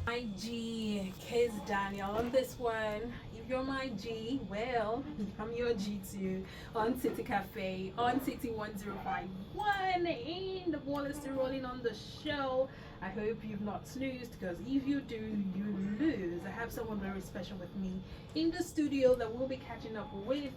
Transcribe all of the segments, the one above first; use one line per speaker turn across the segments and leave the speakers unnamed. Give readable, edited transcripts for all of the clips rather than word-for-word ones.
My G, Kiz Daniel. On this one, if you're my G, well, I'm your G too. On City Cafe, on City 1051, and the ball is still rolling on the show. I hope you've not snoozed because if you do, you lose. I have someone very special with me in the studio that we'll be catching up with.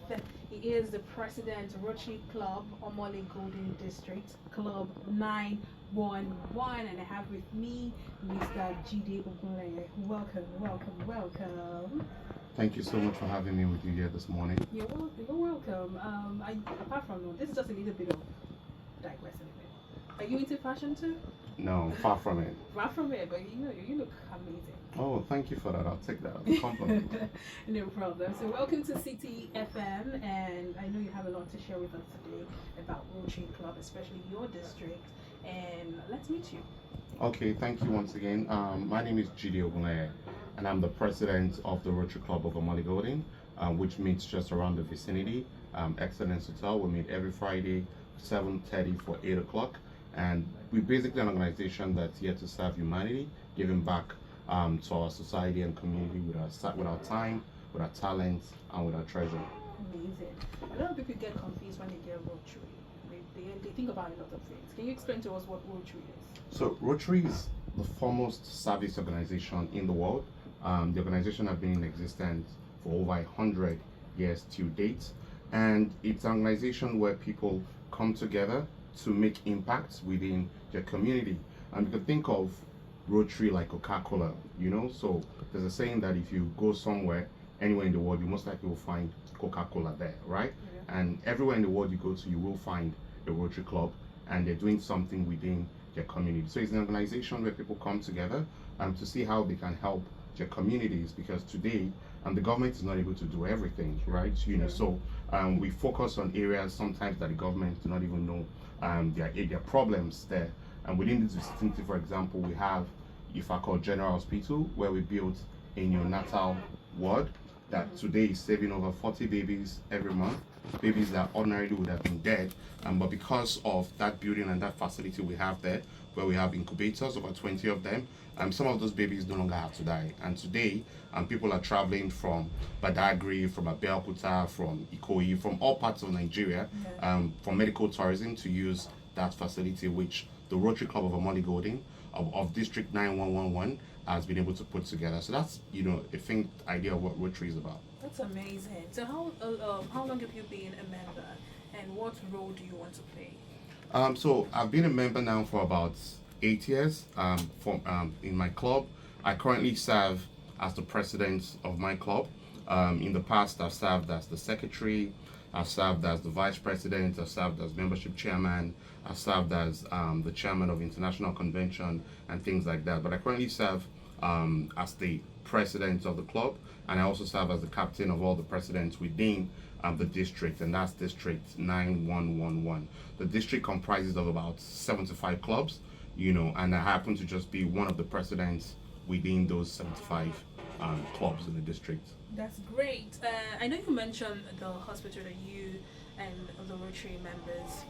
He is the president, Rotary Club Omole-Golden District, Club 911, and I have with me Mr. Jide Ogunleye. Welcome, welcome, welcome.
Thank you so much for having me with you here this morning.
You're welcome. Apart from this is just a little bit of digressing a bit. Are you into fashion too?
No, far from it.
Far from it, but you look amazing.
Oh, thank you for that. I'll take that as a compliment.
No problem. So welcome to City FM, and I know you have a lot to share with us today about Rotary Club, especially your district. And let's meet you.
Okay, thank you once again. My name is Jide Ogunleye, and I'm the president of the Rotary Club of Omole-Golden, which meets just around the vicinity. Excellence Hotel. We meet every Friday, 7:30 for 8 o'clock. And we're basically an organization that's here to serve humanity, giving back to our society and community with our time, with our talents, and with our treasure.
Amazing. A lot of people get confused when they get Rotary. They think about a lot of things. Can you explain to us what Rotary is?
So Rotary is the foremost service organization in the world. The organization has been in existence for over 100 years to date, and it's an organization where people come together to make impacts within their community. And you can think of Rotary like Coca-Cola, So there's a saying that if you go somewhere, anywhere in the world, you most likely will find Coca-Cola there, right? Yeah. And everywhere in the world you go to, you will find the Rotary Club, and they're doing something within their community. So it's an organization where people come together to see how they can help their communities, because today the government is not able to do everything, right? So we focus on areas sometimes that the government do not even know their problems there. And within this vicinity, for example, we have Ifako General Hospital, where we built a neonatal ward that today is saving over 40 babies every month, babies that ordinarily would have been dead. But because of that building and that facility we have there, where we have incubators, over 20 of them, some of those babies no longer have to die. And today, people are traveling from Badagry, from Abeokuta, from Ikoyi, from all parts of Nigeria, for medical tourism to use that facility, which the Rotary Club of Omole-Golden of District 9111 has been able to put together. So that's, idea of what Rotary is about.
That's amazing. So how long have you been a member, and what role do you want to play?
So I've been a member now for about 8 years. In my club, I currently serve as the president of my club. In the past, I've served as the secretary, I've served as the vice president, I've served as membership chairman, I've served as the chairman of international convention and things like that. But I currently serve as the president of the club, and I also serve as the captain of all the presidents within the district, and that's District 9111. The district comprises of about 75 clubs, and I happen to just be one of the presidents within those 75 clubs in the district.
That's great. I know you mentioned the hospital that you and the Rotary members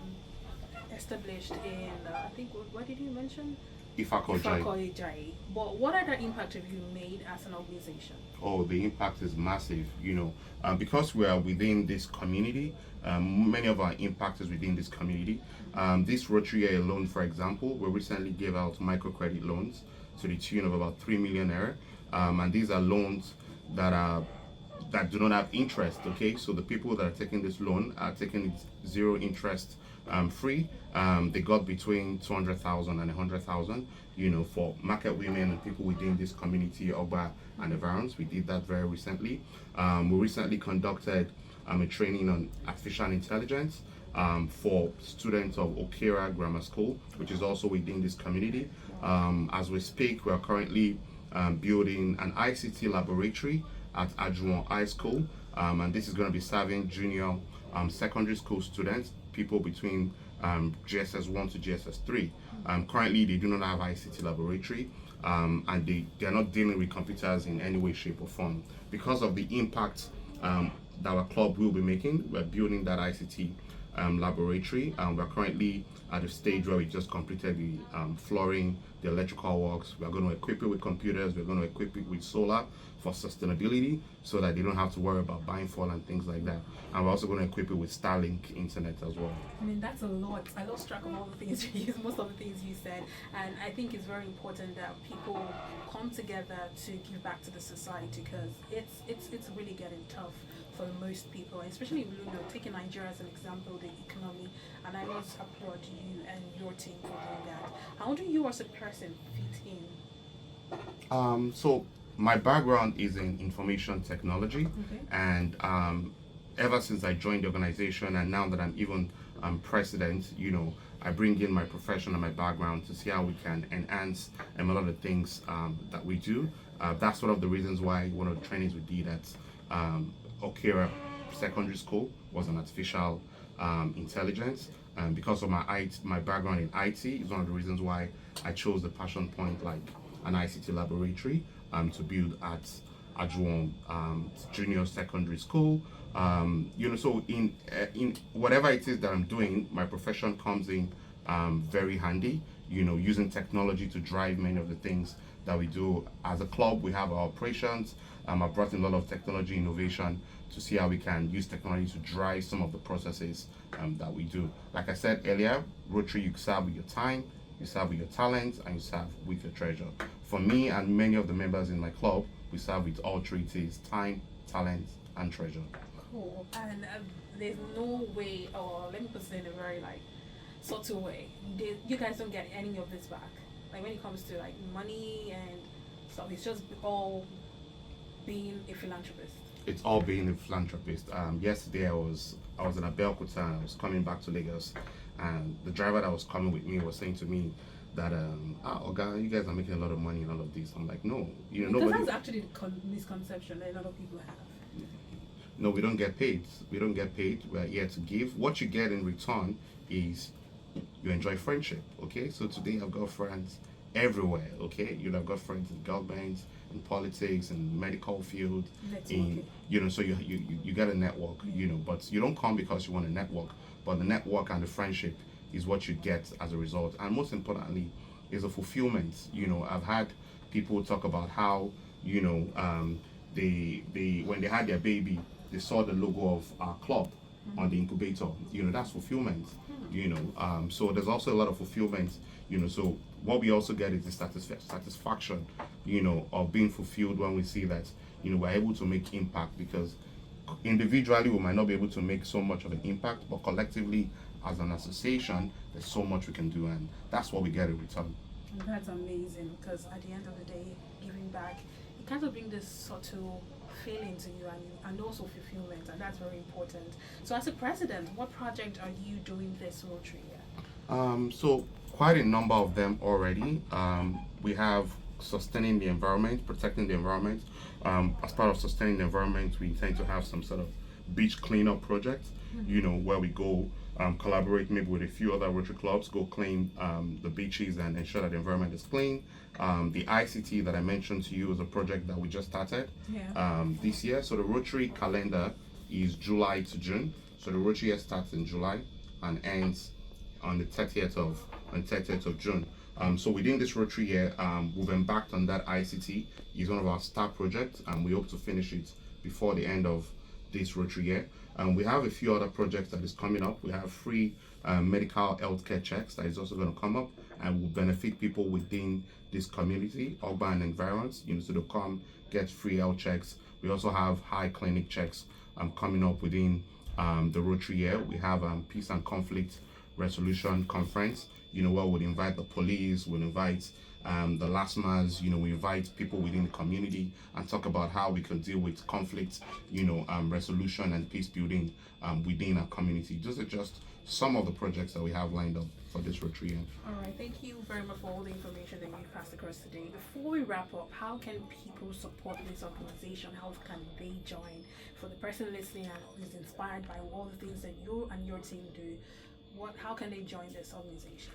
established in, I think, what did you mention?
Ifako
Jide. But what other impact have you made as an organization?
Oh, the impact is massive, because we are within this community. Many of our impact is within this community. This Rotary year alone, for example, we recently gave out microcredit loans to the tune of about 3 million naira, and these are loans that do not have interest. Okay, so the people that are taking this loan are taking it zero interest free. They got between 200,000 and 100,000, for market women and people within this community, Oba and environs. We did that very recently. We recently conducted a training on artificial intelligence for students of Okera Grammar School, which is also within this community. As we speak, we are currently building an ICT laboratory at Ajuwon High School, and this is going to be serving junior secondary school students, people between GSS 1 to GSS 3. Currently, they do not have ICT laboratory, and they are not dealing with computers in any way, shape, or form. Because of the impact that our club will be making. We're building that ICT laboratory, and we're currently at a stage where we just completed the flooring, the electrical works. We're going to equip it with computers. We're going to equip it with solar for sustainability, so that they don't have to worry about buying fall and things like that. And we're also going to equip it with Starlink internet as well.
I mean, that's a lot. I lost track of all the things you used, most of the things you said. And I think it's very important that people come together to give back to the society, because it's really getting tough for most people, especially, taking Nigeria as an example, the economy. And I must applaud you and your team for doing that. How do you as a person fit in?
So my background is in information technology, and ever since I joined the organization, and now that I'm even president, I bring in my profession and my background to see how we can enhance a lot of the things that we do. That's one of the reasons why one of the trainings we did at Okera Secondary School was on artificial intelligence. Because of my background in IT is one of the reasons why I chose the passion point like an ICT laboratory to build at Ajuwon Junior Secondary School. So in whatever it is that I'm doing, my profession comes in very handy. Using technology to drive many of the things that we do. As a club, we have our operations. I've brought in a lot of technology innovation to see how we can use technology to drive some of the processes that we do. Like I said earlier, Rotary, you serve with your time, you serve with your talents, and you serve with your treasure. For me and many of the members in my club, we serve with all three things: time, talent, and treasure.
Cool. And there's no way, or let me put it in a very subtle way, you guys don't get any of this back. Like when it comes to money and stuff, it's just all being a philanthropist.
It's all being a philanthropist. Yesterday I was in Abeokuta and I was coming back to Lagos, and the driver that was coming with me was saying to me that Oga, you guys are making a lot of money and all of this. I'm like, no,
because that's actually the misconception that a lot of people have.
No, we don't get paid. We don't get paid. We're here to give. What you get in return is you enjoy friendship. Okay, so today I've got friends everywhere. Okay, I've got friends in government, in politics, in medical field, so you get a network. But you don't come because you want a network, but the network and the friendship is what you get as a result. And most importantly is a fulfillment. I've had people talk about how they when they had their baby, they saw the logo of our club on the incubator. That's fulfillment. So there's also a lot of fulfillment. So what we also get is the satisfaction, of being fulfilled when we see that, we're able to make impact, because individually we might not be able to make so much of an impact, but collectively as an association, there's so much we can do, and that's what we get in return.
And that's amazing, because at the end of the day, giving back, it kind of brings this subtle feeling to you, and also fulfillment, and that's very important. So as a president, what project are you doing this Rotary year?
So quite a number of them already. We have sustaining the environment, protecting the environment. As part of sustaining the environment, we intend to have some sort of beach cleanup project, where we go collaborate maybe with a few other Rotary clubs, go clean the beaches and ensure that the environment is clean. The ICT that I mentioned to you is a project that we just started this year. So the Rotary calendar is July to June. So the Rotary year starts in July and ends on the 30th of June. So within this Rotary year, we've embarked on that ICT. It's one of our star projects, and we hope to finish it before the end of this Rotary year. We have a few other projects that is coming up. We have free medical healthcare checks that is also going to come up and will benefit people within this community, urban environments, so they'll come get free health checks. We also have high clinic checks coming up within the Rotary year. We have Peace and Conflict Resolution Conference, where we'll invite the police, we'll invite the LASMAs, we invite people within the community and talk about how we can deal with conflict, resolution and peace building within our community. Those are just some of the projects that we have lined up for this Rotary year.
All right, thank you very much for all the information that you passed across today. Before we wrap up, how can people support this organization? How can they join? For the person listening and is inspired by all the things that you and your team do, how can they join this organization?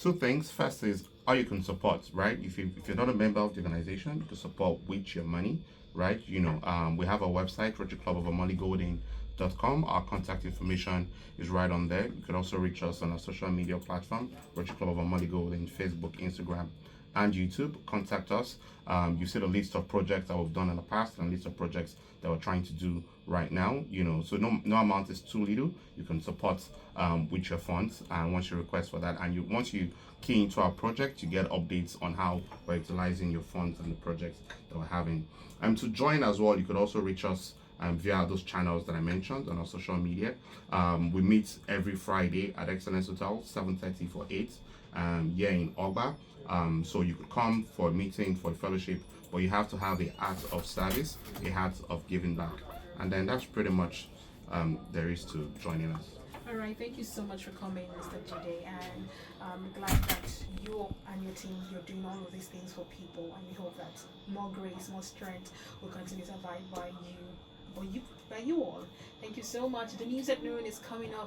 Two things. First is how you can support, right? If you're not a member of the organization, you can support with your money, right? We have a website, Rotary Club of Omole-Golden.com. Our contact information is right on there. You can also reach us on our social media platform, Rotary Club of Omole-Golden, Facebook, Instagram, and YouTube. Contact us. You see the list of projects that we've done in the past and list of projects that we're trying to do right now. So no amount is too little. You can support with your funds, and once you request for that, and once you key into our project, you get updates on how we're utilizing your funds and the projects that we're having. To join as well, you could also reach us via those channels that I mentioned on our social media. We meet every Friday at Excellence Hotel, 7:30 for 8, here in Oba. So you could come for a meeting, for a fellowship, but you have to have a heart of service, a heart of giving back. And then that's pretty much there is to joining us.
All right, thank you so much for coming, Mr. Jide, and I'm glad that you and your team, you're doing all of these things for people, and we hope that more grace, more strength will continue to abide by you all. Thank you so much. The news at noon is coming up.